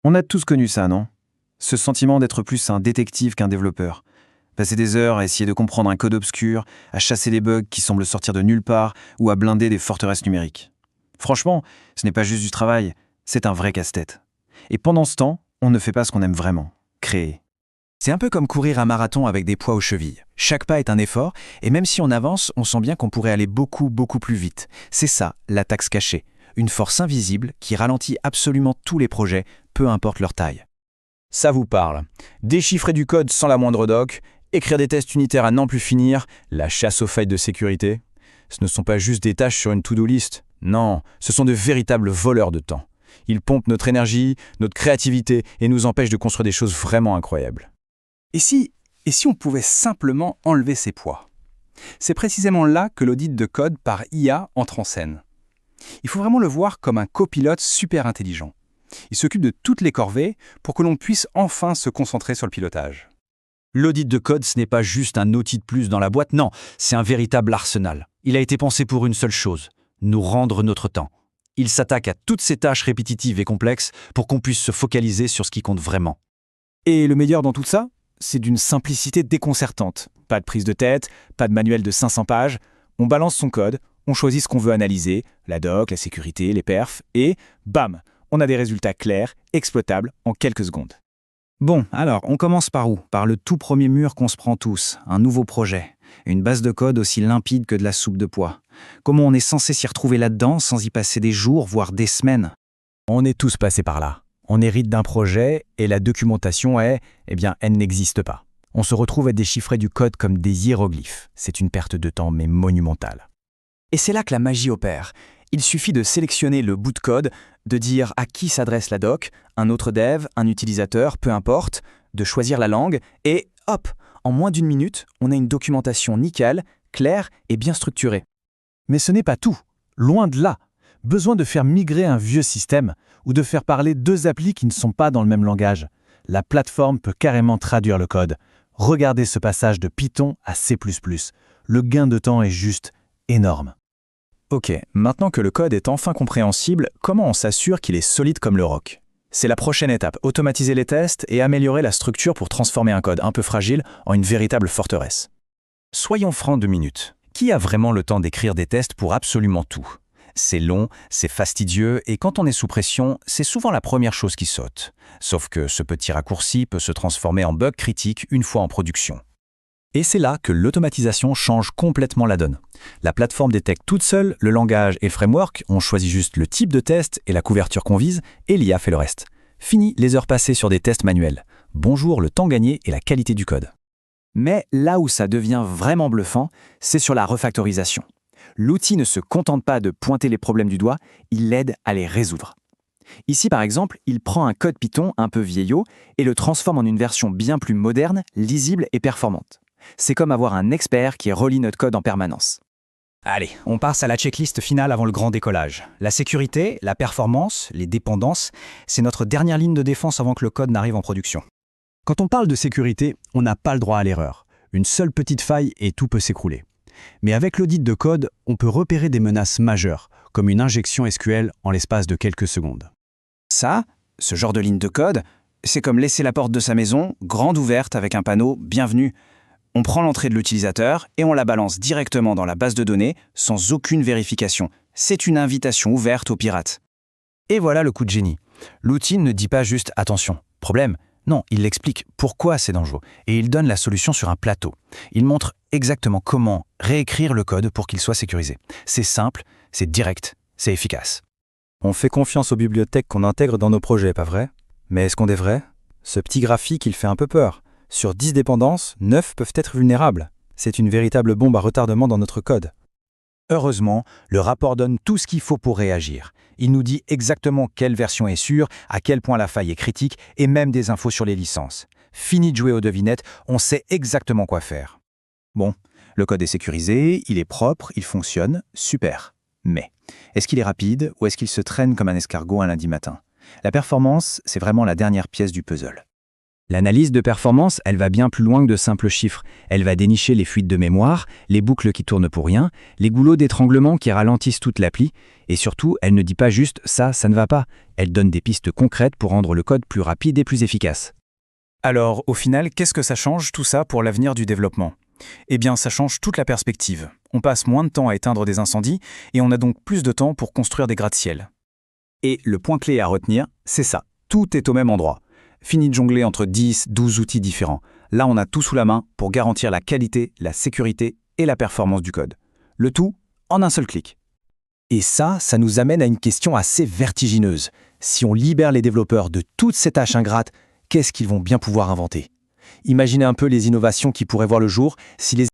On a tous connu ça, non? Ce sentiment d'être plus un détective qu'un développeur. Passer des heures à essayer de comprendre un code obscur, à chasser des bugs qui semblent sortir de nulle part ou à blinder des forteresses numériques. Franchement, ce n'est pas juste du travail, c'est un vrai casse-tête. Et pendant ce temps, on ne fait pas ce qu'on aime vraiment, créer. C'est un peu comme courir un marathon avec des poids aux chevilles. Chaque pas est un effort, et même si on avance, on sent bien qu'on pourrait aller beaucoup plus vite. C'est ça, la taxe cachée. Une force invisible qui ralentit absolument tous les projets, peu importe leur taille. Ça vous parle. Déchiffrer du code sans la moindre doc, écrire des tests unitaires à n'en plus finir, la chasse aux failles de sécurité. Ce ne sont pas juste des tâches sur une to-do list. Non, ce sont de véritables voleurs de temps. Ils pompent notre énergie, notre créativité et nous empêchent de construire des choses vraiment incroyables. Et si on pouvait simplement enlever ces poids? C'est précisément là que l'audit de code par IA entre en scène. Il faut vraiment le voir comme un copilote super intelligent. Il s'occupe de toutes les corvées pour que l'on puisse enfin se concentrer sur le pilotage. L'audit de code, ce n'est pas juste un outil de plus dans la boîte, non, c'est un véritable arsenal. Il a été pensé pour une seule chose, nous rendre notre temps. Il s'attaque à toutes ces tâches répétitives et complexes pour qu'on puisse se focaliser sur ce qui compte vraiment. Et le meilleur dans tout ça, c'est d'une simplicité déconcertante. Pas de prise de tête, pas de manuel de 500 pages. On balance son code, on choisit ce qu'on veut analyser, la doc, la sécurité, les perfs, et bam, on a des résultats clairs, exploitables en quelques secondes. Bon, alors, on commence par où? Par le tout premier mur qu'on se prend tous, un nouveau projet. Une base de code aussi limpide que de la soupe de pois. Comment on est censé s'y retrouver là-dedans sans y passer des jours, voire des semaines? On est tous passés par là. On hérite d'un projet et la documentation elle n'existe pas. On se retrouve à déchiffrer du code comme des hiéroglyphes. C'est une perte de temps, mais monumentale. Et c'est là que la magie opère. Il suffit de sélectionner le bout de code, de dire à qui s'adresse la doc, un autre dev, un utilisateur, peu importe, de choisir la langue, et hop, en moins d'une minute, on a une documentation nickel, claire et bien structurée. Mais ce n'est pas tout. Loin de là. Besoin de faire migrer un vieux système ou de faire parler deux applis qui ne sont pas dans le même langage. La plateforme peut carrément traduire le code. Regardez ce passage de Python à C++. Le gain de temps est juste énorme. Ok, maintenant que le code est enfin compréhensible, comment on s'assure qu'il est solide comme le roc? C'est la prochaine étape, automatiser les tests et améliorer la structure pour transformer un code un peu fragile en une véritable forteresse. Soyons francs 2 minutes. Qui a vraiment le temps d'écrire des tests pour absolument tout? C'est long, c'est fastidieux, et quand on est sous pression, c'est souvent la première chose qui saute. Sauf que ce petit raccourci peut se transformer en bug critique une fois en production. Et c'est là que l'automatisation change complètement la donne. La plateforme détecte toute seule le langage et le framework, on choisit juste le type de test et la couverture qu'on vise, et l'IA fait le reste. Fini les heures passées sur des tests manuels. Bonjour le temps gagné et la qualité du code. Mais là où ça devient vraiment bluffant, c'est sur la refactorisation. L'outil ne se contente pas de pointer les problèmes du doigt, il l'aide à les résoudre. Ici, par exemple, il prend un code Python un peu vieillot et le transforme en une version bien plus moderne, lisible et performante. C'est comme avoir un expert qui relit notre code en permanence. Allez, on passe à la checklist finale avant le grand décollage. La sécurité, la performance, les dépendances, c'est notre dernière ligne de défense avant que le code n'arrive en production. Quand on parle de sécurité, on n'a pas le droit à l'erreur. Une seule petite faille et tout peut s'écrouler. Mais avec l'audit de code, on peut repérer des menaces majeures, comme une injection SQL en l'espace de quelques secondes. Ça, ce genre de ligne de code, c'est comme laisser la porte de sa maison grande ouverte avec un panneau « Bienvenue ». On prend l'entrée de l'utilisateur et on la balance directement dans la base de données sans aucune vérification. C'est une invitation ouverte aux pirates. Et voilà le coup de génie. L'outil ne dit pas juste « attention, problème ». Non, il explique pourquoi c'est dangereux et il donne la solution sur un plateau. Il montre exactement comment réécrire le code pour qu'il soit sécurisé. C'est simple, c'est direct, c'est efficace. On fait confiance aux bibliothèques qu'on intègre dans nos projets, pas vrai? Mais est-ce qu'on devrait? Ce petit graphique, il fait un peu peur. Sur 10 dépendances, 9 peuvent être vulnérables. C'est une véritable bombe à retardement dans notre code. Heureusement, le rapport donne tout ce qu'il faut pour réagir. Il nous dit exactement quelle version est sûre, à quel point la faille est critique et même des infos sur les licences. Fini de jouer aux devinettes, on sait exactement quoi faire. Bon, le code est sécurisé, il est propre, il fonctionne, super. Mais, est-ce qu'il est rapide ou est-ce qu'il se traîne comme un escargot un lundi matin? La performance, c'est vraiment la dernière pièce du puzzle. L'analyse de performance, elle va bien plus loin que de simples chiffres. Elle va dénicher les fuites de mémoire, les boucles qui tournent pour rien, les goulots d'étranglement qui ralentissent toute l'appli, et surtout, elle ne dit pas juste « ça ne va pas ». Elle donne des pistes concrètes pour rendre le code plus rapide et plus efficace. Alors, au final, qu'est-ce que ça change tout ça pour l'avenir du développement? Eh bien, ça change toute la perspective. On passe moins de temps à éteindre des incendies et on a donc plus de temps pour construire des gratte-ciel. Et le point clé à retenir, c'est ça. Tout est au même endroit. Fini de jongler entre 10, 12 outils différents. Là, on a tout sous la main pour garantir la qualité, la sécurité et la performance du code. Le tout en un seul clic. Et ça nous amène à une question assez vertigineuse. Si on libère les développeurs de toutes ces tâches ingrates, qu'est-ce qu'ils vont bien pouvoir inventer? Imaginez un peu les innovations qui pourraient voir le jour si les